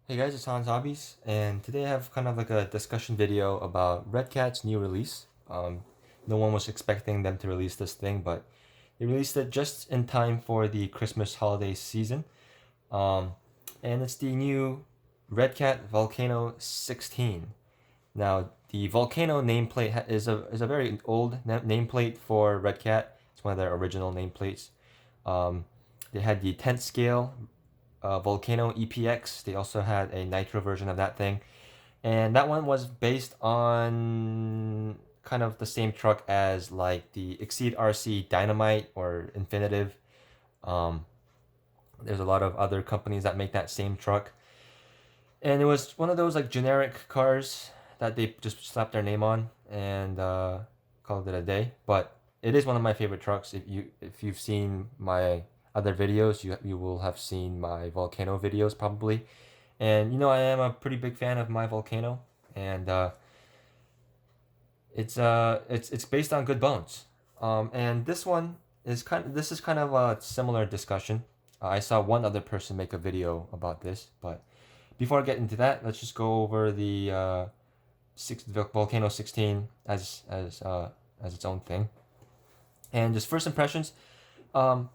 Hey guys, it's Hans Hobbies, and today I have kind of like a discussion video about Redcat's new release. No one was expecting them to release this thing, but they released it just in time for the Christmas holiday season. Um, and it's the new Redcat Volcano 16. Now, the Volcano nameplate is a very old nameplate for Redcat. It's one of their original nameplates. Um, they had the 10th scale Volcano EPX. They also had a nitro version of that thing, and that one was based on kind of the same truck as like the Exceed RC Dynamite or Infinitive. Um, there's a lot of other companies that make that same truck, and it was one of those like generic cars that they just slapped their name on and called it a day. But it is one of my favorite trucks. If you've seen my other videos, you will have seen my Volcano videos probably. And I am a pretty big fan of my Volcano, and it's based on good bones. And this is kind of a similar discussion. I saw one other person make a video about this, but before I get into that, let's just go over the Volcano 16 as its own thing. And just first impressions. Um,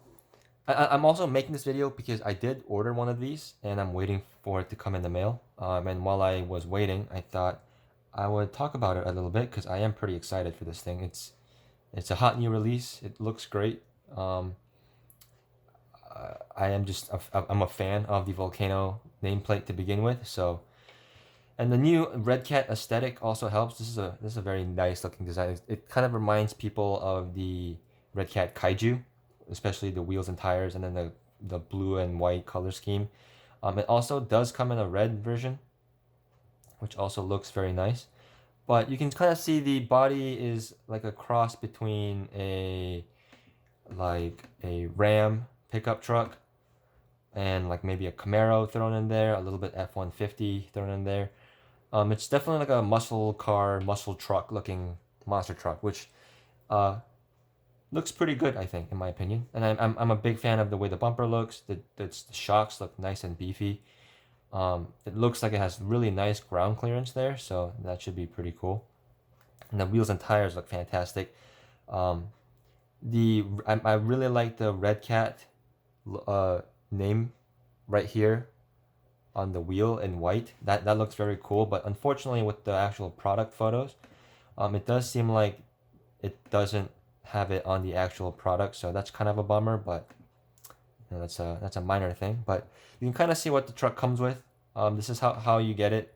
I'm also making this video because I did order one of these and I'm waiting for it to come in the mail. And while I was waiting, I thought I would talk about it a little bit because I am pretty excited for this thing. It's a hot new release. It looks great. I'm a fan of the Volcano nameplate to begin with. So, and the new Redcat aesthetic also helps. This is a very nice looking design. It kind of reminds people of the Redcat Kaiju, especially the wheels and tires, and then the blue and white color scheme. It also does come in a red version, which also looks very nice. But you can kind of see the body is like a cross between a Ram pickup truck and like maybe a Camaro thrown in there, a little bit F-150 thrown in there. It's definitely like a muscle car, muscle truck looking monster truck, which uh, looks pretty good, I think, in my opinion. And I'm a big fan of the way the bumper looks. The shocks look nice and beefy. It looks like it has really nice ground clearance there, so that should be pretty cool. And the wheels and tires look fantastic. Um, I really like the Redcat name right here on the wheel in white. That looks very cool. But unfortunately, with the actual product photos, it does seem like it doesn't have it on the actual product, so that's kind of a bummer. But that's a minor thing. But you can kind of see what the truck comes with. This is how you get it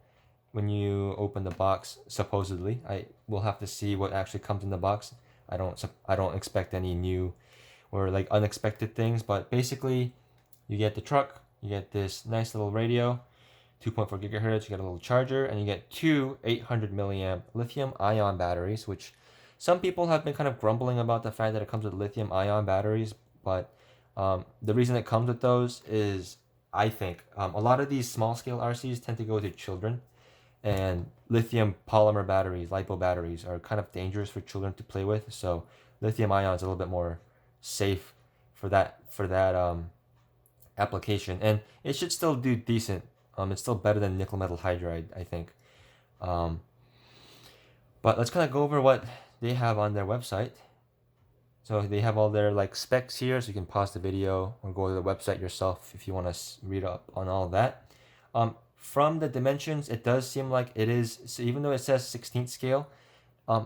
when you open the box. Supposedly, I will have to see what actually comes in the box. I don't expect any new or like unexpected things, but basically, you get the truck, you get this nice little radio, 2.4 gigahertz, you get a little charger, and you get two 800 milliamp lithium ion batteries, which some people have been kind of grumbling about the fact that it comes with lithium ion batteries, but the reason it comes with those is I think a lot of these small scale RCs tend to go to children, and lithium polymer batteries, lipo batteries, are kind of dangerous for children to play with. So lithium ion is a little bit more safe for that application, and it should still do decent. It's still better than nickel metal hydride, I think. Um, but let's kind of go over what they have on their website. So they have all their like specs here, so you can pause the video or go to the website yourself if you want to read up on all of that. From the dimensions, it does seem like it is. So even though it says 16th scale,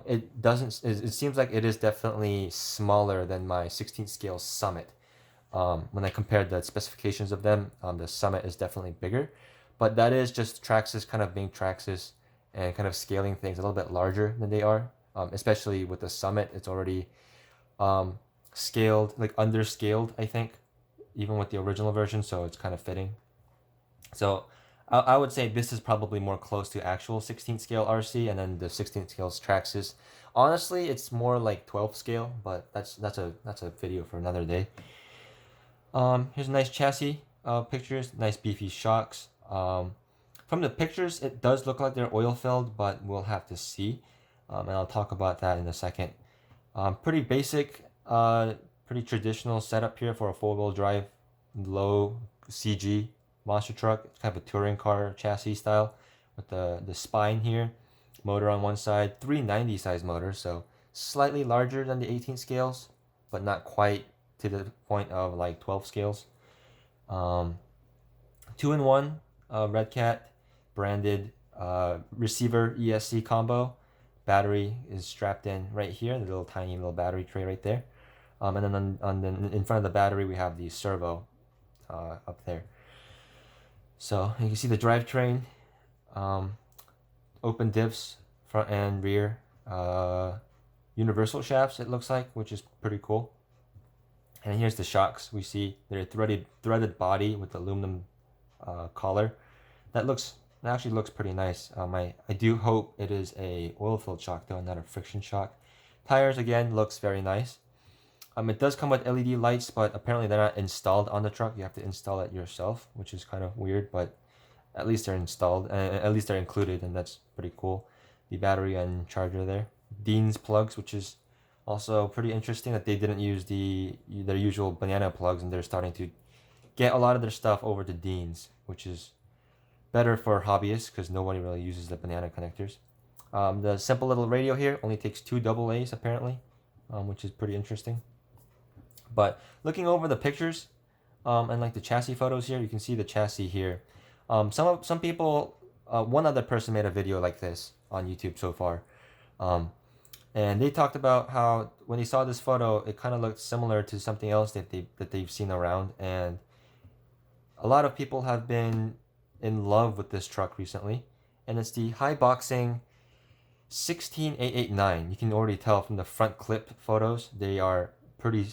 it doesn't. It seems like it is definitely smaller than my 16th scale Summit. When I compared the specifications of them, the Summit is definitely bigger, but that is just Traxxas kind of being Traxxas and kind of scaling things a little bit larger than they are. Especially with the Summit, it's already scaled, like underscaled, I think, even with the original version, so it's kind of fitting. So I would say this is probably more close to actual 16th scale RC, and then the 16th scale Traxxas. Honestly, it's more like 12th scale, but that's a video for another day. Here's a nice chassis pictures, nice beefy shocks. From the pictures, it does look like they're oil filled, but we'll have to see. And I'll talk about that in a second. Pretty basic, pretty traditional setup here for a four-wheel drive, low CG monster truck. It's kind of a touring car chassis style with the spine here, motor on one side, 390 size motor, so slightly larger than the 18 scales, but not quite to the point of like 12 scales. 2-in-1 Redcat branded receiver ESC combo. Battery is strapped in right here, the little tiny little battery tray right there. And then in front of the battery we have the servo up there. So you can see the drivetrain, open diffs, front and rear, universal shafts it looks like, which is pretty cool. And here's the shocks. We see they're threaded body with aluminum collar. That actually looks pretty nice. I do hope it is a oil-filled shock though, not a friction shock. Tires again looks very nice. It does come with LED lights, but apparently they're not installed on the truck. You have to install it yourself, which is kind of weird, but at least they're installed, at least they're included, and that's pretty cool. The battery and charger there. Dean's plugs, which is also pretty interesting that they didn't use their usual banana plugs, and they're starting to get a lot of their stuff over to Dean's, which is better for hobbyists because nobody really uses the banana connectors. The simple little radio here only takes 2 AA's apparently, which is pretty interesting. But looking over the pictures and like the chassis photos here, you can see the chassis here. Some people, one other person made a video like this on YouTube so far, and they talked about how when they saw this photo, it kind of looked similar to something else that they've seen around, and a lot of people have been in love with this truck recently, and it's the Haiboxing 16889. You can already tell from the front clip photos they are pretty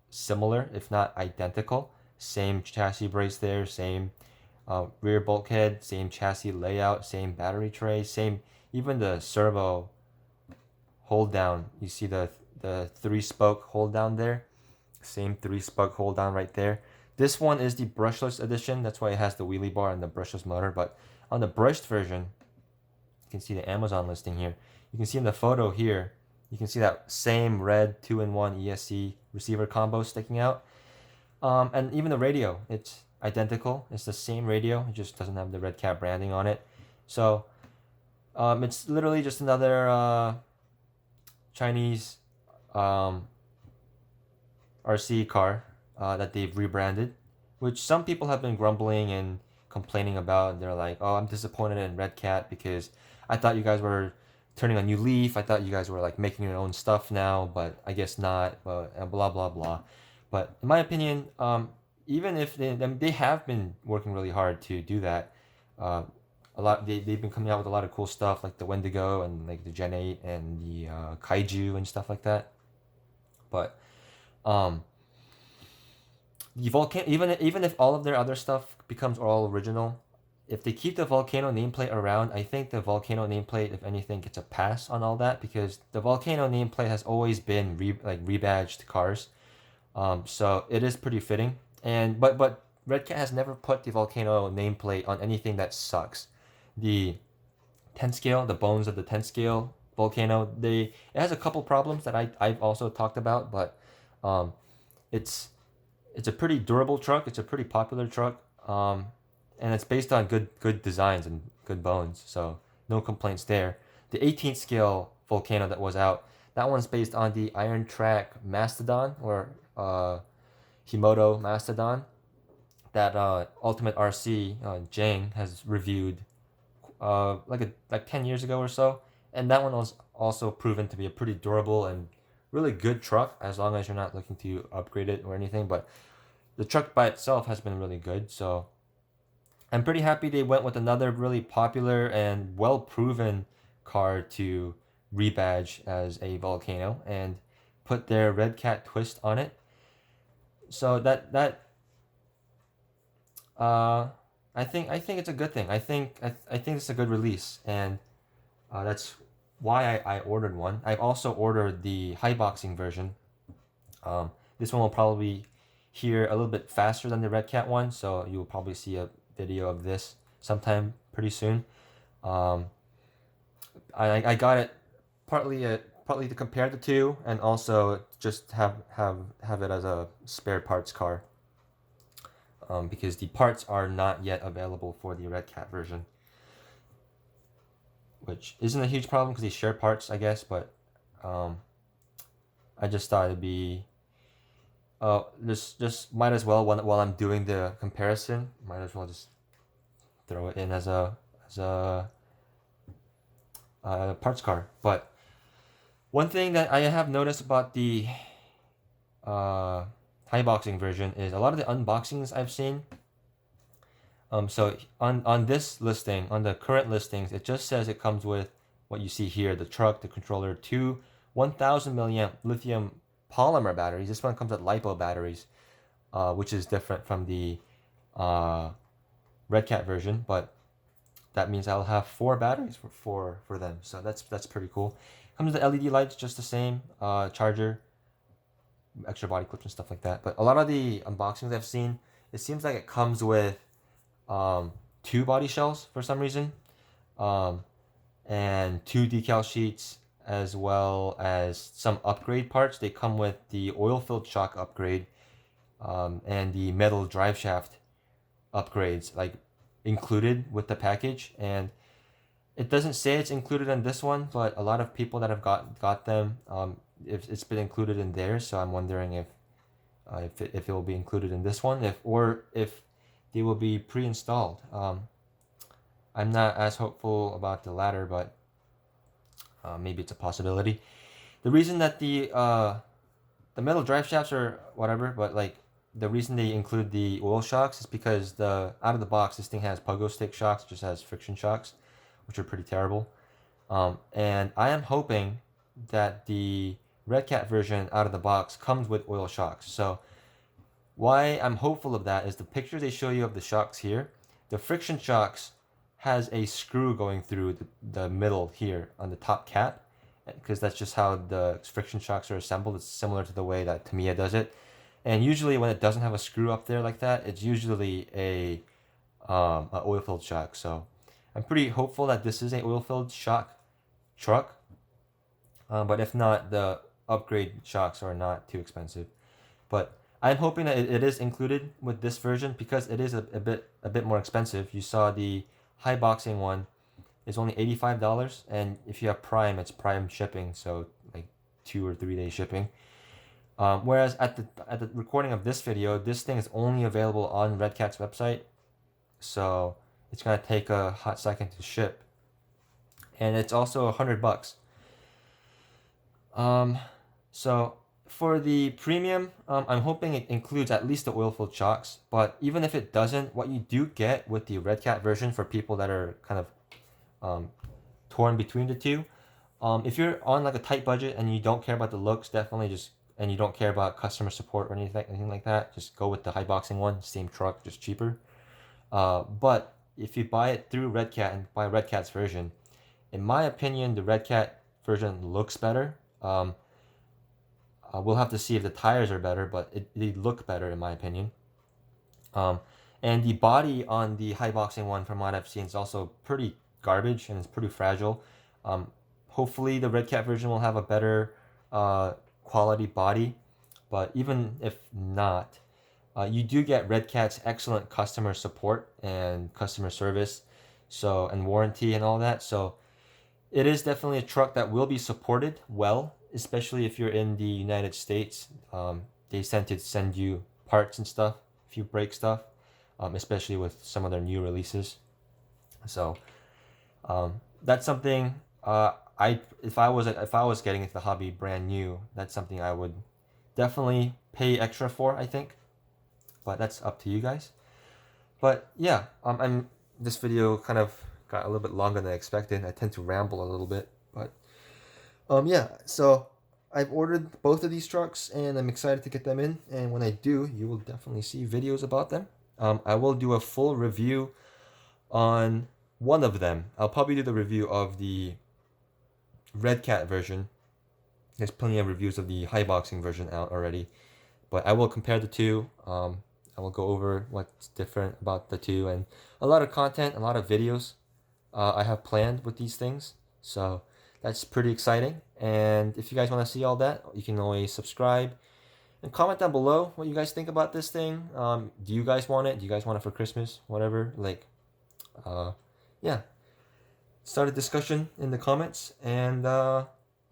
similar, if not identical. Same chassis brace there, same rear bulkhead, same chassis layout, same battery tray, same, even the servo hold down. You see the 3-spoke hold down there, same 3-spoke hold down right there. This one is the brushless edition, that's why it has the wheelie bar and the brushless motor. But on the brushed version, you can see the Amazon listing here. You can see in the photo here, you can see that same red 2-in-1 ESC receiver combo sticking out. And even the radio, it's identical. It's the same radio, it just doesn't have the Redcat branding on it. So it's literally just another Chinese RC car that they've rebranded, which some people have been grumbling and complaining about. They're like, oh, I'm disappointed in Redcat because I thought you guys were turning a new leaf. I thought you guys were like making your own stuff now, but I guess not, blah blah blah. But in my opinion, even if they have been working really hard to do that, they've been coming out with a lot of cool stuff like the Wendigo and like the Gen 8 and the Kaiju and stuff like that. But the Volcano, even if all of their other stuff becomes all original, if they keep the Volcano nameplate around, I think the Volcano nameplate, if anything, gets a pass on all that, because the Volcano nameplate has always been rebadged cars, so it is pretty fitting. And but Redcat has never put the Volcano nameplate on anything that sucks. The 10 scale, the bones of the 10 scale Volcano, it has a couple problems that I've also talked about, but it's a pretty durable truck. It's a pretty popular truck. And it's based on good designs and good bones, so no complaints there. The 18th scale Volcano that was out, that one's based on the Iron Track Mastodon, or Himoto Mastodon, that Ultimate RC Jang has reviewed like 10 years ago or so, and that one was also proven to be a pretty durable and really good truck, as long as you're not looking to upgrade it or anything. But the truck by itself has been really good, so I'm pretty happy they went with another really popular and well-proven car to rebadge as a Volcano and put their Redcat twist on it. So I think it's a good thing. I think it's a good release, and that's why I ordered one. I've also ordered the Haiboxing version. This one will probably here a little bit faster than the Redcat one, so you'll probably see a video of this sometime pretty soon. I got it partly to compare the two, and also just have it as a spare parts car. because the parts are not yet available for the Redcat version, which isn't a huge problem because they share parts, I guess, but I just thought it'd be just might as well while I'm doing the comparison, might as well just throw it in as a parts car. But one thing that I have noticed about the Haiboxing version is a lot of the unboxings I've seen. So on this listing, on the current listings, it just says it comes with what you see here: the truck, the controller, two 1,000 milliamp lithium polymer batteries. This one comes with LiPo batteries, which is different from the Redcat version, but that means I'll have 4 batteries for them. So that's pretty cool. Comes with the LED lights, just the same, charger, extra body clips and stuff like that. But a lot of the unboxings I've seen, it seems like it comes with 2 body shells for some reason, and 2 decal sheets, as well as some upgrade parts. They come with the oil-filled shock upgrade, and the metal drive shaft upgrades, like included with the package. And it doesn't say it's included in this one, but a lot of people that have got them, if it's been included in theirs. So I'm wondering if it will be included in this one, or if they will be pre-installed. I'm not as hopeful about the latter, but maybe it's a possibility. The reason that the metal drive shafts or whatever, but like the reason they include the oil shocks is because out of the box, this thing has pogo stick shocks, just has friction shocks, which are pretty terrible. And I am hoping that the Redcat version out of the box comes with oil shocks. So why I'm hopeful of that is the picture they show you of the shocks here. The friction shocks has a screw going through the middle here on the top cap, because that's just how the friction shocks are assembled. It's similar to the way that Tamiya does it. And usually when it doesn't have a screw up there like that, it's usually a oil-filled shock. So I'm pretty hopeful that this is a oil-filled shock truck. But if not, the upgrade shocks are not too expensive. But I'm hoping that it is included with this version, because it is a bit more expensive. You saw the Haiboxing one is only $85, and if you have Prime, it's Prime shipping, so like 2 or 3 day shipping. Whereas at the recording of this video, this thing is only available on Redcat's website, so it's gonna take a hot second to ship, and it's also $100. So for the premium, I'm hoping it includes at least the oil-filled shocks. But even if it doesn't, what you do get with the Redcat version, for people that are kind of torn between the two, if you're on like a tight budget and you don't care about the looks, and you don't care about customer support or anything like that, just go with the Haiboxing one. Same truck, just cheaper. But if you buy it through Redcat and buy Redcat's version, in my opinion, the Redcat version looks better. We'll have to see if the tires are better, but they look better in my opinion. And the body on the Haiboxing one, from what I've seen, is also pretty garbage and it's pretty fragile. Hopefully the Redcat version will have a better quality body, but even if not, you do get Redcat's excellent customer support and customer service, so, and warranty and all that. So it is definitely a truck that will be supported well, especially if you're in the United States. They tend to send you parts and stuff if you break stuff, especially with some of their new releases. So that's something if I was getting into the hobby brand new, that's something I would definitely pay extra for, I think. But that's up to you guys. But yeah, this video kind of got a little bit longer than I expected. I tend to ramble a little bit, but yeah. So I've ordered both of these trucks, and I'm excited to get them in. And when I do, you will definitely see videos about them. I will do a full review on one of them. I'll probably do the review of the Redcat version. There's plenty of reviews of the Haiboxing version out already, but I will compare the two. I will go over what's different about the two, and a lot of content, a lot of videos I have planned with these things. So that's pretty exciting. And if you guys want to see all that, you can always subscribe And comment down below what you guys think about this thing. Do you guys want it? Do you guys want it for Christmas? Whatever. Like, yeah. Start a discussion in the comments. And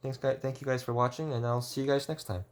thank you guys for watching, and I'll see you guys next time.